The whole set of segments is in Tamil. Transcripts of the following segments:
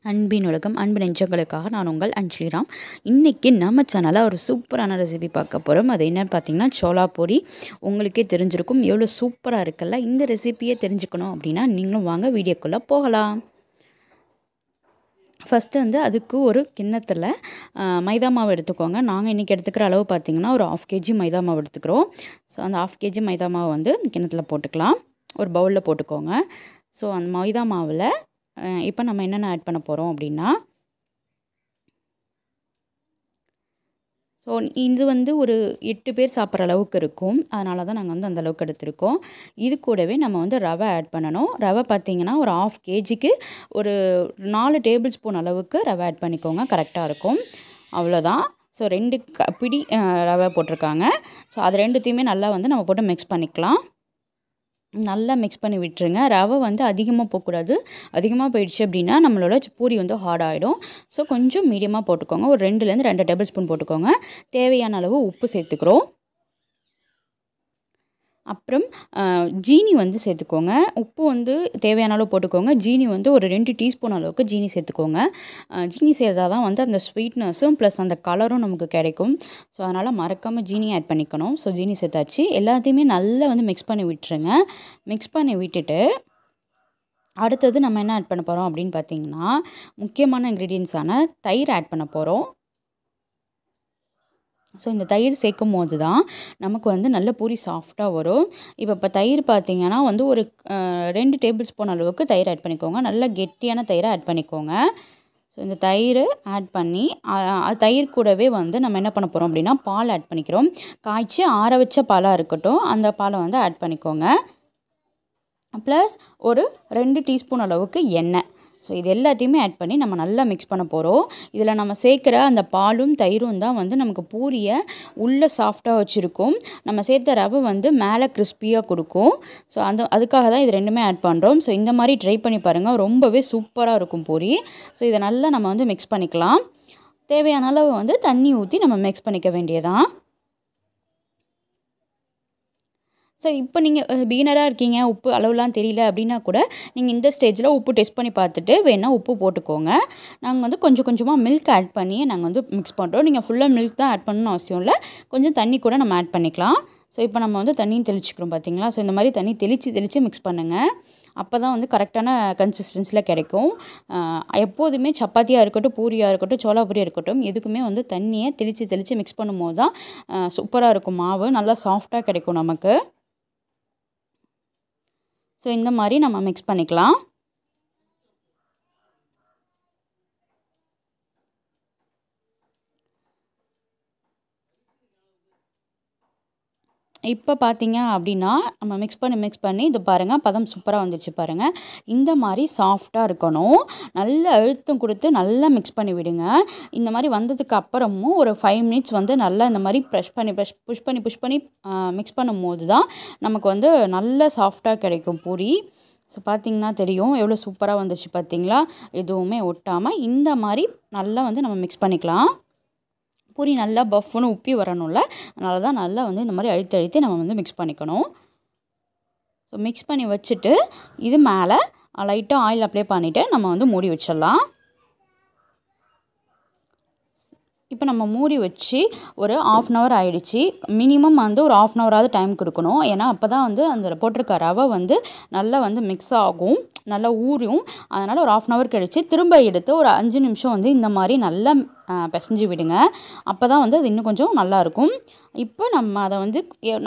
அன்பின் உலகம் அன்பு நெஞ்சங்களுக்காக நான் உங்கள் அஞ்சலிராம். இன்றைக்கி நம்ம சேனலில் ஒரு சூப்பரான ரெசிபி பார்க்க போகிறோம். அது என்னன்னு பார்த்தீங்கன்னா சோளா பொரி. உங்களுக்கே தெரிஞ்சிருக்கும் எவ்வளோ சூப்பராக இருக்குல்ல. இந்த ரெசிபியை தெரிஞ்சுக்கணும் அப்படின்னா நீங்களும் வாங்க வீடியோக்குள்ளே போகலாம். ஃபஸ்ட்டு அதுக்கு ஒரு கிண்ணத்தில் மைதா மாவு எடுத்துக்கோங்க. நாங்கள் இன்றைக்கி எடுத்துக்கிற அளவு பார்த்திங்கன்னா ஒரு 1/2 kg மைதா மாவு எடுத்துக்கிறோம். ஸோ அந்த 1/2 kg மைதா மாவு கிண்ணத்தில் போட்டுக்கலாம். ஒரு பவுலில் போட்டுக்கோங்க. ஸோ அந்த மைதா மாவில் இப்போ நம்ம என்னென்ன ஆட் பண்ண போகிறோம் அப்படின்னா, ஸோ இது ஒரு 8 பேர் சாப்பிட்ற அளவுக்கு இருக்கும். அதனால தான் நாங்கள் அந்த அளவுக்கு எடுத்திருக்கோம். இது கூடவே நம்ம ரவை ஆட் பண்ணணும். ரவை பார்த்திங்கன்னா ஒரு 1/2 kgக்கு ஒரு 4 டேபிள் ஸ்பூன் அளவுக்கு ரவை ஆட் பண்ணிக்கோங்க. கரெக்டாக இருக்கும். அவ்வளோதான். ஸோ 2 பிடி ரவை போட்டிருக்காங்க. ஸோ அது ரெண்டுத்தையுமே நல்லா நம்ம போட்டு மிக்ஸ் பண்ணிக்கலாம். நல்லா மிக்ஸ் பண்ணி விட்டுருங்க. ரவை அதிகமாக போகக்கூடாது. அதிகமாக போயிடுச்சு அப்படின்னா நம்மளோட பூரி ஹார்ட் ஆகிடும். ஸோ கொஞ்சம் மீடியமாக போட்டுக்கோங்க. ஒரு 2லேருந்து 2 டேபிள் ஸ்பூன் போட்டுக்கோங்க. தேவையான அளவு உப்பு சேர்த்துக்கிறோம். அப்புறம் ஜீனி சேர்த்துக்கோங்க. உப்பு தேவையான அளவு போட்டுக்கோங்க. ஜீனி ஒரு 2 டீஸ்பூன் அளவுக்கு ஜீனி சேர்த்துக்கோங்க. ஜீனி சேர்த்தா தான் அந்த ஸ்வீட்னஸும் ப்ளஸ் அந்த கலரும் நமக்கு கிடைக்கும். ஸோ அதனால் மறக்காமல் ஜீனி ஆட் பண்ணிக்கணும். ஸோ ஜீனி சேர்த்தாச்சு. எல்லாத்தையுமே நல்லா மிக்ஸ் பண்ணி விட்டுருங்க. மிக்ஸ் பண்ணி விட்டுட்டு அடுத்தது நம்ம என்ன ஆட் பண்ண போகிறோம் அப்படின்னு பார்த்தீங்கன்னா, முக்கியமான இன்க்ரீடியன்ஸான தயிர் ஆட் பண்ண போகிறோம். ஸோ இந்த தயிர் சேர்க்கும் போது தான் நமக்கு நல்ல பூரி சாஃப்டாக வரும். இப்போ தயிர் பார்த்திங்கன்னா ஒரு 2 டேபிள் ஸ்பூன் அளவுக்கு தயிர் ஆட் பண்ணிக்கோங்க. நல்ல கெட்டியான தயிரை ஆட் பண்ணிக்கோங்க. ஸோ இந்த தயிர் ஆட் பண்ணி தயிர் கூடவே நம்ம என்ன பண்ண போகிறோம் அப்படின்னா பால் ஆட் பண்ணிக்கிறோம். காய்ச்சி ஆற வச்ச பாலாக இருக்கட்டும், அந்த பாலை ஆட் பண்ணிக்கோங்க. ப்ளஸ் ஒரு 2 டீஸ்பூன் அளவுக்கு எண்ணெய். ஸோ இது எல்லாத்தையுமே ஆட் பண்ணி நம்ம நல்லா மிக்ஸ் பண்ண போகிறோம். இதில் நம்ம சேர்க்குற அந்த பாலும் தயிரும் தான் நமக்கு பூரியை உள்ளே சாஃப்டாக வச்சுருக்கும். நம்ம சேர்த்த ரவை மேலே கிறிஸ்பியாக கொடுக்கும். ஸோ அதுக்காக தான் இது ரெண்டுமே ஆட் பண்ணுறோம். ஸோ இந்த மாதிரி ட்ரை பண்ணி பாருங்கள். ரொம்பவே சூப்பராக இருக்கும் பூரி. ஸோ இதை நல்லா நம்ம மிக்ஸ் பண்ணிக்கலாம். தேவையான அளவு தண்ணி ஊற்றி நம்ம மிக்ஸ் பண்ணிக்க வேண்டியதான். ஸோ இப்போ நீங்கள் பிகினராக இருக்கீங்க, உப்பு அளவுலாம் தெரியல அப்படின்னா கூட நீங்கள் இந்த ஸ்டேஜில் உப்பு டெஸ்ட் பண்ணி பார்த்துட்டு வேணால் உப்பு போட்டுக்கோங்க. நாங்கள் கொஞ்சம் கொஞ்சமாக மில்க் ஆட் பண்ணி நாங்கள் மிக்ஸ் பண்ணுறோம். நீங்கள் ஃபுல்லாக மில்க் தான் ஆட் பண்ணணும்னு அவசியம் இல்லை. கொஞ்சம் தண்ணி கூட நம்ம ஆட் பண்ணிக்கலாம். ஸோ இப்போ நம்ம தண்ணியும் தெளிச்சிக்கிறோம் பார்த்தீங்களா. ஸோ இந்த மாதிரி தண்ணி தெளித்து மிக்ஸ் பண்ணுங்கள். அப்போ தான் கரெக்டான கன்சிஸ்டன்சியில் கிடைக்கும். எப்போதுமே சப்பாத்தியாக இருக்கட்டும், பூரியாக இருக்கட்டும், சோளா பூரியாக இருக்கட்டும், எதுக்குமே தண்ணியை தெளித்து மிக்ஸ் பண்ணும்போது தான் சூப்பராக இருக்கும். மாவு நல்லா சாஃப்டாக கிடைக்கும் நமக்கு. ஸோ இந்த மாதிரி நம்ம மிக்ஸ் பண்ணிக்கலாம். இப்போ பார்த்தீங்க அப்படின்னா நம்ம மிக்ஸ் பண்ணி இது பாருங்கள், பதம் சூப்பராக வந்துச்சு பாருங்கள். இந்த மாதிரி சாஃப்டாக இருக்கணும். நல்ல அழுத்தம் கொடுத்து நல்லா மிக்ஸ் பண்ணி விடுங்க. இந்த மாதிரி வந்ததுக்கு அப்புறமும் ஒரு 5 மினிட்ஸ் நல்லா இந்த மாதிரி புஷ் பண்ணி மிக்ஸ் பண்ணும்போது தான் நமக்கு நல்ல சாஃப்டாக கிடைக்கும் பூரி. ஸோ பார்த்திங்கன்னா தெரியும் எவ்வளோ சூப்பராக வந்துச்சு பார்த்தீங்களா. எதுவுமே ஒட்டாமல் இந்த மாதிரி நல்லா நம்ம மிக்ஸ் பண்ணிக்கலாம். பூரி நல்லா பஃப்னு உப்பி வரணும்ல, அதனால தான் நல்லா இந்த மாதிரி அழுத்தி நம்ம மிக்ஸ் பண்ணிக்கணும். ஸோ மிக்ஸ் பண்ணி வச்சுட்டு இது மேலே லைட்டாக ஆயில் அப்ளை பண்ணிவிட்டு நம்ம மூடி வச்சிடலாம். இப்போ நம்ம மூடி வச்சு ஒரு 1/2 hour ஆகிடுச்சு. மினிமம் ஒரு 1/2 hour டைம் கொடுக்கணும். ஏன்னா அப்போ தான் அதில் போட்டிருக்க ரவை நல்லா மிக்ஸ் ஆகும், நல்லா ஊறும். அதனால் ஒரு 1/2 hour கழித்து திரும்ப எடுத்து ஒரு 5 நிமிஷம் இந்த மாதிரி நல்லா பிசைஞ்சு விடுங்க. அப்போ தான் அது இன்னும் கொஞ்சம் நல்லாயிருக்கும். இப்போ நம்ம அதை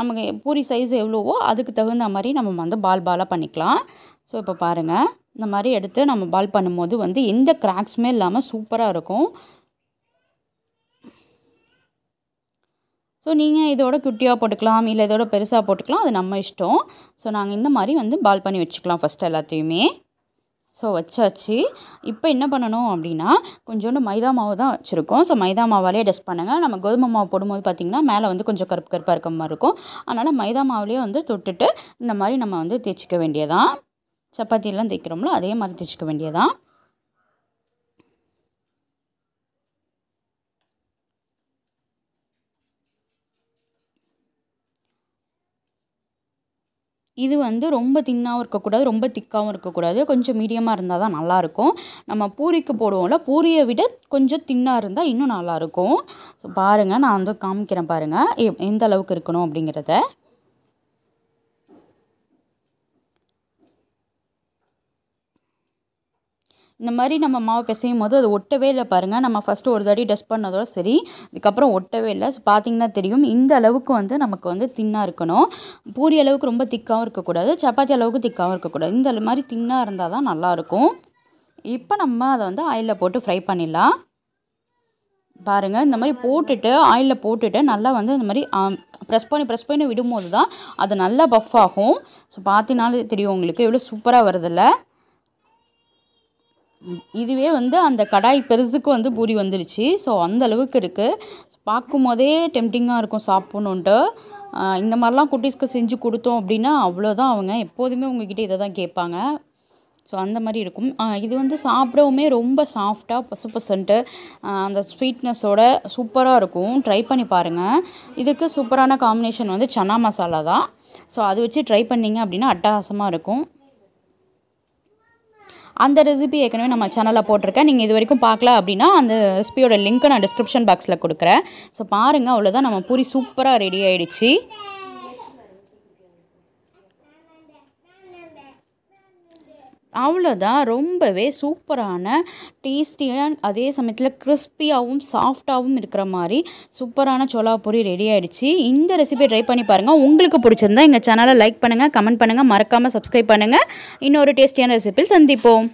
நமக்கு பூரி சைஸ் எவ்வளவோ அதுக்கு தகுந்த மாதிரி நம்ம பாலாக பண்ணிக்கலாம். ஸோ இப்போ பாருங்கள், இந்த மாதிரி எடுத்து நம்ம பால் பண்ணும்போது எந்த கிராக்ஸுமே இல்லாமல் சூப்பராக இருக்கும். ஸோ நீங்கள் இதோட குட்டியாக போட்டுக்கலாம், இல்லை இதோட பெருசாக போட்டுக்கலாம், அது நம்ம இஷ்டம். ஸோ நாங்கள் இந்த மாதிரி பால் பண்ணி வச்சுக்கலாம் ஃபஸ்ட்டு எல்லாத்தையுமே. ஸோ வச்சாச்சு. இப்போ என்ன பண்ணணும் அப்படின்னா கொஞ்சோண்டு மைதா மாவு தான் வச்சுருக்கோம். ஸோ மைதா மாவாலே டஸ்ட் பண்ணுங்கள். நம்ம கோதுமை மாவு போடும்போது பார்த்திங்கன்னா மேலே கொஞ்சம் கருப்பாக இருக்க மாதிரி இருக்கும். அதனால் மைதா மாவுலேயே தொட்டுட்டு இந்த மாதிரி நம்ம தேய்ச்சிக்க வேண்டியதான். சப்பாத்தியெல்லாம் தேய்க்கிறோம்ல அதே மாதிரி தேய்ச்சிக்க வேண்டியதான். இது வந்து ரொம்ப தின்னாகவும் இருக்கக்கூடாது, ரொம்ப திக்காகவும் இருக்கக்கூடாது. கொஞ்சம் மீடியமாக இருந்தால் தான் நல்லாயிருக்கும். நம்ம பூரிக்கு போடுவோம்ல, பூரியை விட கொஞ்சம் தின்னாக இருந்தால் இன்னும் நல்லாயிருக்கும். ஸோ பாருங்கள், நான் வந்து காமிக்கிறேன் பாருங்கள் எந்த அளவுக்கு இருக்கணும் அப்படிங்கிறத. இந்த மாதிரி நம்ம மாவு பிசையும் போது அது ஒட்டவே இல்லை பாருங்கள். நம்ம ஃபஸ்ட்டு ஒரு தடவை டஸ்ட் பண்ணதோட சரி, இதுக்கப்புறம் ஒட்டவே இல்லை. ஸோ பார்த்தீங்கன்னா தெரியும், இந்த அளவுக்கு வந்து நமக்கு வந்து தின்னாக இருக்கணும். பூரி அளவுக்கு ரொம்ப திக்காகவும் இருக்கக்கூடாது, சப்பாத்தி அளவுக்கு திக்காகவும் இருக்கக்கூடாது. இந்த மாதிரி தின்னாக இருந்தால் தான் நல்லாயிருக்கும். இப்போ நம்ம அதை வந்து ஆயிலில் போட்டு ஃப்ரை பண்ணிடலாம். பாருங்கள், இந்த மாதிரி போட்டுட்டு ஆயிலில் போட்டுட்டு நல்லா வந்து இந்த மாதிரி ப்ரெஸ் பண்ணி விடும்போது தான் அது நல்லா பஃப் ஆகும். ஸோ பார்த்தீங்கனாலே தெரியும் உங்களுக்கு எவ்வளோ சூப்பராக வருதில்ல. இதுவே வந்து அந்த கடாய் பெருசுக்கு வந்து பூரி வந்துடுச்சு. ஸோ அந்த அளவுக்கு இருக்குது. பார்க்கும் போதே டெம்டிங்காக இருக்கும் சாப்பிட்ணுன்ட்டு. இந்த மாதிரிலாம் குட்டீஸ்க்கு செஞ்சு கொடுத்தோம் அப்படின்னா அவ்வளோதான், அவங்க எப்போதுமே உங்ககிட்ட இதை தான் கேட்பாங்க. ஸோ அந்த மாதிரி இருக்கும். இது வந்து சாப்பிடவுமே ரொம்ப சாஃப்டாக பசுன்ட்டு அந்த ஸ்வீட்னஸோட சூப்பராக இருக்கும். ட்ரை பண்ணி பாருங்கள். இதுக்கு சூப்பரான காம்பினேஷன் வந்து சன்னா மசாலா தான். ஸோ அது வச்சு ட்ரை பண்ணிங்க அப்படின்னா அட்டகாசமாக இருக்கும். அந்த ரெசிபி ஏற்கனவே நம்ம சேனலில் போட்டிருக்கேன். நீங்கள் இது வரைக்கும் பார்க்கல அப்படின்னா அந்த ரெசிபியோட லிங்க்கை நான் டிஸ்கிரிப்ஷன் பாக்ஸில் கொடுக்குறேன். ஸோ பாருங்கள், அவ்வளோதான், நம்ம பூரி சூப்பராக ரெடி ஆகிடுச்சு. அவ்வளோதான், ரொம்பவே சூப்பரான டேஸ்டியாக அதே சமயத்தில் கிறிஸ்பியாகவும் சாஃப்டாகவும் இருக்கிற மாதிரி சூப்பரான சோலா பூரி ரெடி ஆகிடுச்சு. இந்த ரெசிபியை ட்ரை பண்ணி பாருங்கள். உங்களுக்கு பிடிச்சிருந்தா எங்கள் சேனலை லைக் பண்ணுங்கள், கமெண்ட் பண்ணுங்கள், மறக்காமல் சப்ஸ்கிரைப் பண்ணுங்கள். இன்னொரு டேஸ்டியான ரெசிபியில் சந்திப்போம்.